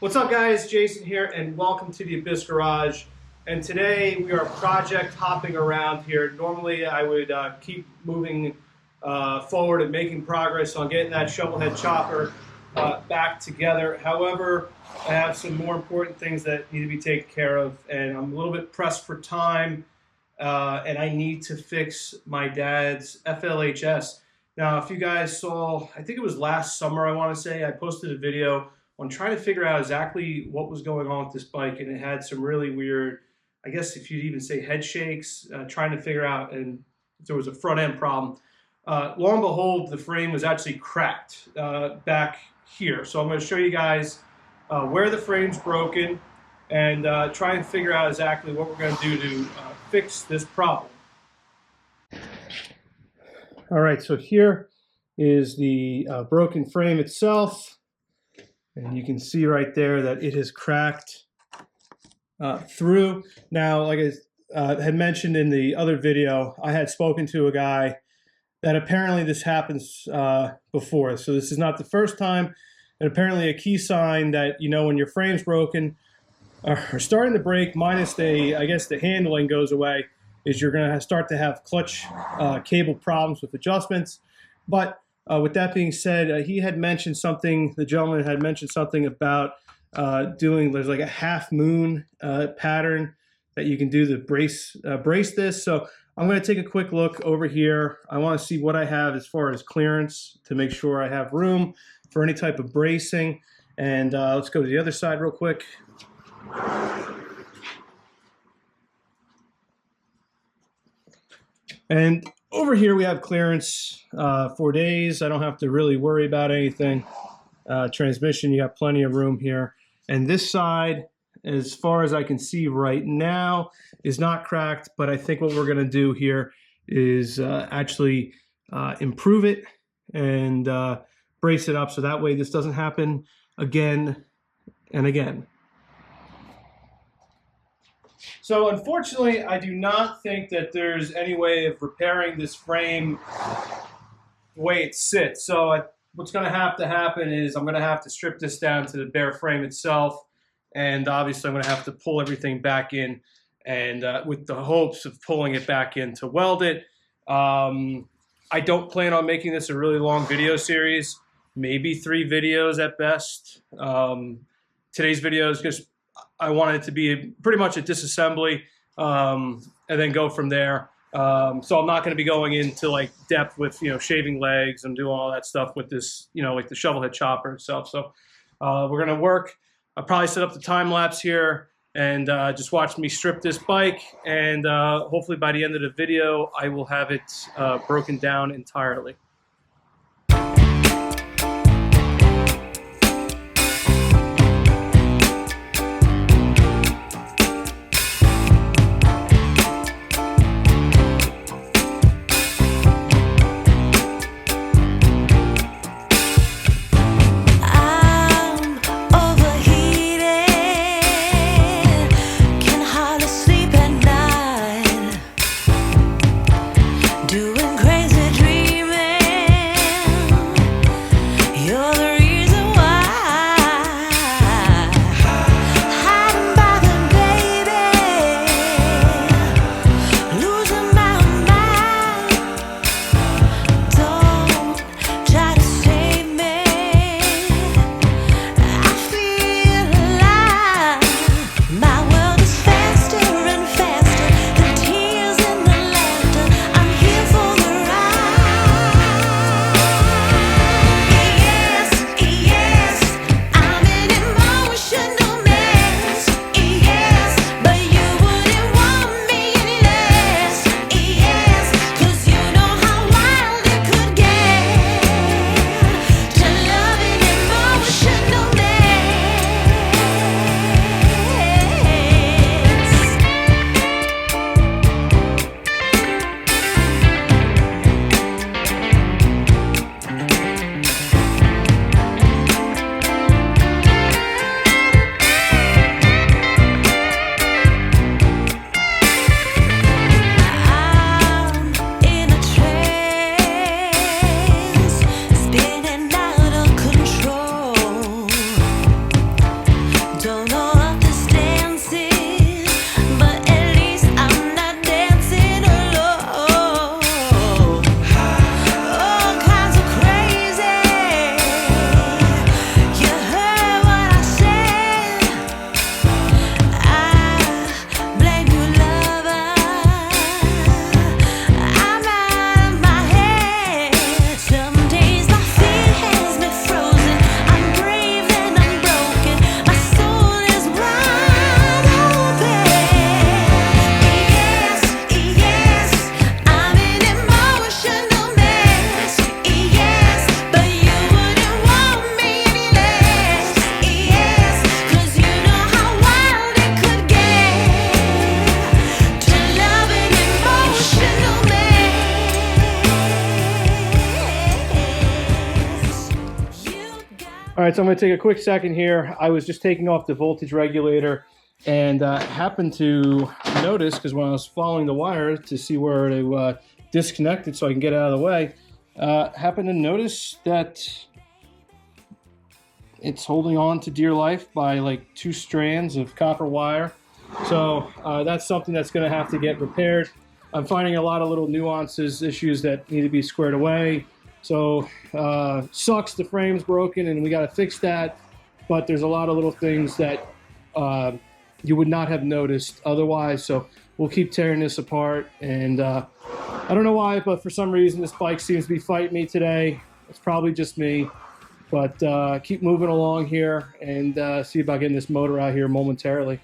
What's up guys, Jason here and welcome to the Abyssgarage. And today we are project hopping around here. Normally I would keep moving forward and making progress on getting that shovelhead chopper back together. However, I have some more important things that need to be taken care of and I'm a little bit pressed for time and I need to fix my dad's FLHS. Now if you guys saw, I think it was last summer I want to say, I posted a video on trying to figure out exactly what was going on with this bike, and it had some really weird, I guess if you'd even say head shakes, trying to figure out and if there was a front end problem. Lo and behold, the frame was actually cracked back here. So I'm going to show you guys where the frame's broken and try and figure out exactly what we're going to do to fix this problem. All right, so here is the broken frame itself. And you can see right there that it has cracked through. Now, like I had mentioned in the other video, I had spoken to a guy that apparently this happens before. So this is not the first time. And apparently a key sign that, you know, when your frame's broken or starting to break, minus I guess the handling goes away, is you're going to start to have clutch cable problems with adjustments. But with that being said, he had mentioned something, the gentleman had mentioned something about there's like a half moon pattern that you can do to brace this. So I'm going to take a quick look over here. I want to see what I have as far as clearance to make sure I have room for any type of bracing. And let's go to the other side real quick. And over here we have clearance 4 days. I don't have to really worry about anything. Transmission, you got plenty of room here. And this side, as far as I can see right now, is not cracked. But I think what we're going to do here is actually improve it and brace it up so that way this doesn't happen again and again. So unfortunately, I do not think that there's any way of repairing this frame the way it sits. So what's going to happen is I'm going to have to strip this down to the bare frame itself. And obviously I'm going to have to pull everything back in and with the hopes of pulling it back in to weld it. I don't plan on making this a really long video series, maybe 3 videos at best. Today's video is just, I wanted it to be pretty much a disassembly and then go from there. So I'm not going to be going into like depth with, you know, shaving legs and doing all that stuff with this, you know, like the shovelhead chopper itself. So we're going to work. I'll probably set up the time lapse here and just watch me strip this bike. And hopefully by the end of the video, I will have it broken down entirely. Doing crazy dreaming. All right, so I'm going to take a quick second here. I was just taking off the voltage regulator and happened to notice, because when I was following the wire to see where to disconnect it so I can get it out of the way, happened to notice that it's holding on to dear life by like 2 strands of copper wire. So that's something that's going to have to get repaired. I'm finding a lot of little nuances, issues that need to be squared away. So sucks, the frame's broken and we got to fix that. But there's a lot of little things that you would not have noticed otherwise. So we'll keep tearing this apart. And I don't know why, but for some reason this bike seems to be fighting me today. It's probably just me. But keep moving along here and see about getting this motor out here momentarily.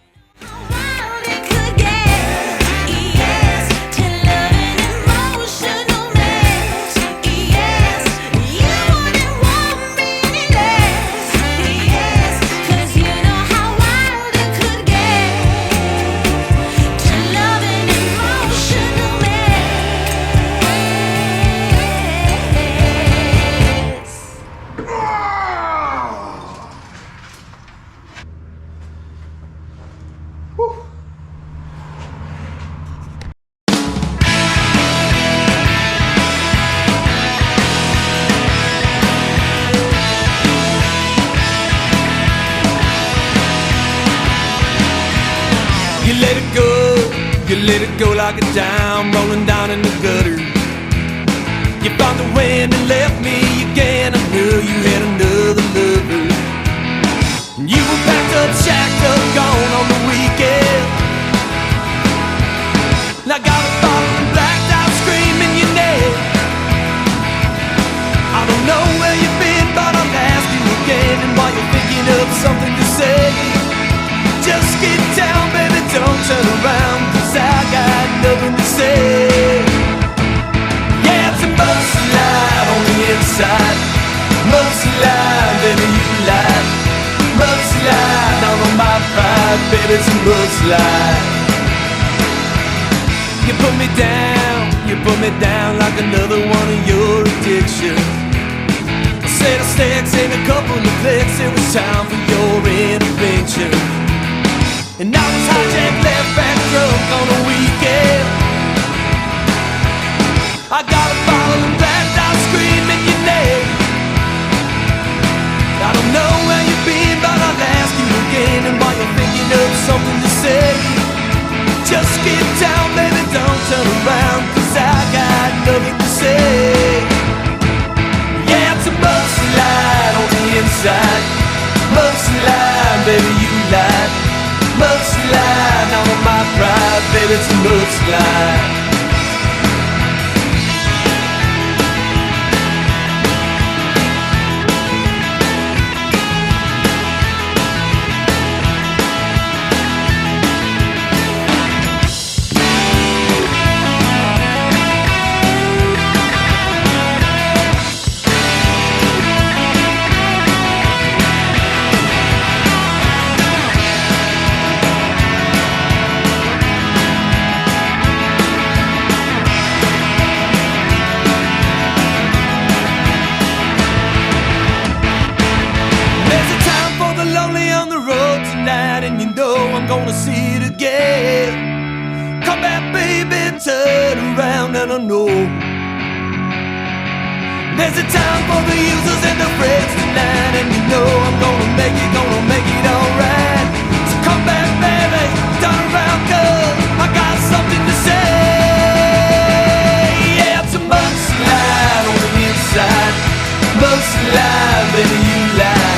You let it go like a dime rolling down in the gutter. You found the wind and left me again. I knew you had another lover. You were packed up, shacked up, gone on the weekend. And I got a bottle and blacked out screaming your name. I don't know where you've been, but I'll ask you again. And while you're thinking of something to say, just get down, baby, don't turn around, 'cause I got nothing to say. Yeah, it's a mudslide on the inside. Mudslide, baby, you lied. Mudslide down on my pride, baby, it's a mudslide. You put me down like another one of your addictions. A set of stacks and a couple of flicks, it was time for your intervention. And I was hijacked, left back drunk on a weekend. I got a bottle and blacked out screaming your name. I don't know where you've been, but I'll ask you again. And while you're thinking of something to say, just get down, baby, don't turn around, 'cause I got nothing to say. Yeah, it's a mudslide on the inside. Mudslide, baby, you lied. Mudslide down on my pride, baby, it's a mudslide. And you know I'm gonna see it again. Come back, baby, turn around, and I know there's a time for the users and the friends tonight. And you know I'm gonna make it alright. So come back, baby, turn around, 'cause I got something to say. Yeah, it's a mudslide on the inside. Mudslide, baby, you lie.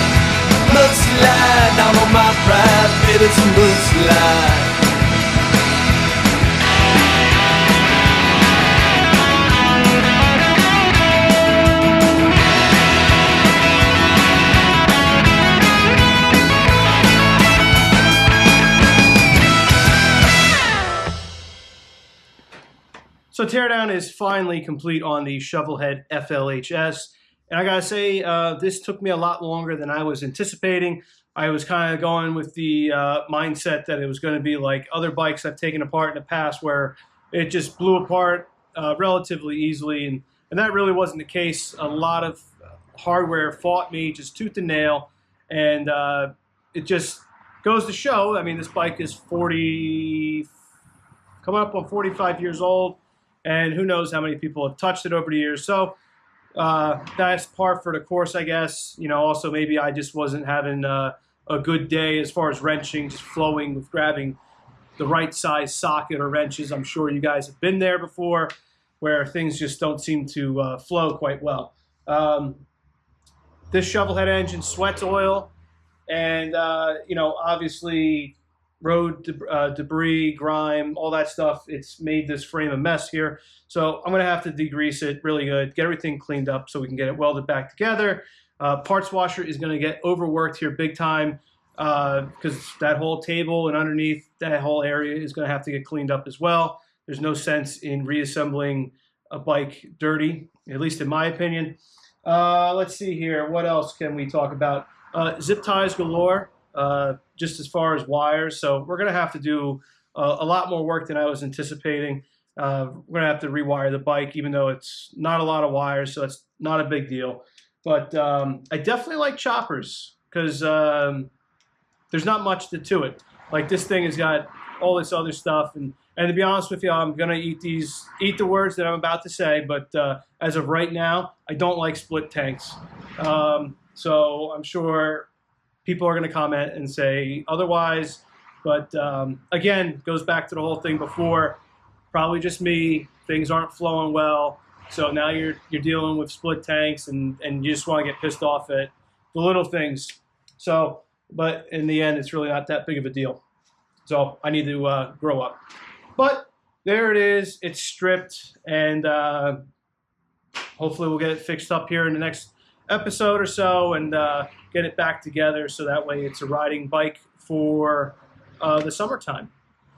Mudslide down on my pride, baby, it's a mudslide. So teardown is finally complete on the shovelhead FLHS. And I gotta say, this took me a lot longer than I was anticipating. I was kind of going with the mindset that it was going to be like other bikes I've taken apart in the past, where it just blew apart relatively easily, and that really wasn't the case. A lot of hardware fought me just tooth and nail, and it just goes to show. I mean, this bike is 40, coming up on 45 years old, and who knows how many people have touched it over the years. So that's par for the course, I guess. You know, also maybe I just wasn't having a good day as far as wrenching, just flowing with grabbing the right size socket or wrenches. I'm sure you guys have been there before, where things just don't seem to flow quite well. This shovelhead engine sweats oil, and you know, obviously road debris, grime, all that stuff, it's made this frame a mess here. So I'm gonna have to degrease it really good, get everything cleaned up so we can get it welded back together. Parts washer is gonna get overworked here big time, because that whole table and underneath that whole area is gonna have to get cleaned up as well. There's no sense in reassembling a bike dirty, at least in my opinion. Let's see here, what else can we talk about? Zip ties galore, just as far as wires. So we're gonna have to do a lot more work than I was anticipating. We're gonna have to rewire the bike, even though it's not a lot of wires, so it's not a big deal. But I definitely like choppers, because there's not much to it. Like, this thing has got all this other stuff, and to be honest with you, I'm gonna eat the words that I'm about to say, but as of right now, I don't like split tanks. So I'm sure people are gonna comment and say otherwise, but again, goes back to the whole thing before, probably just me, things aren't flowing well, so now you're dealing with split tanks, and you just wanna get pissed off at the little things. So, but in the end, it's really not that big of a deal. So I need to grow up. But there it is. It's stripped, and hopefully we'll get it fixed up here in the next episode or so, and get it back together so that way it's a riding bike for the summertime.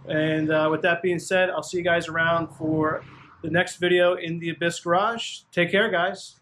And with that being said, I'll see you guys around for the next video in the Abyss Garage. Take care, guys.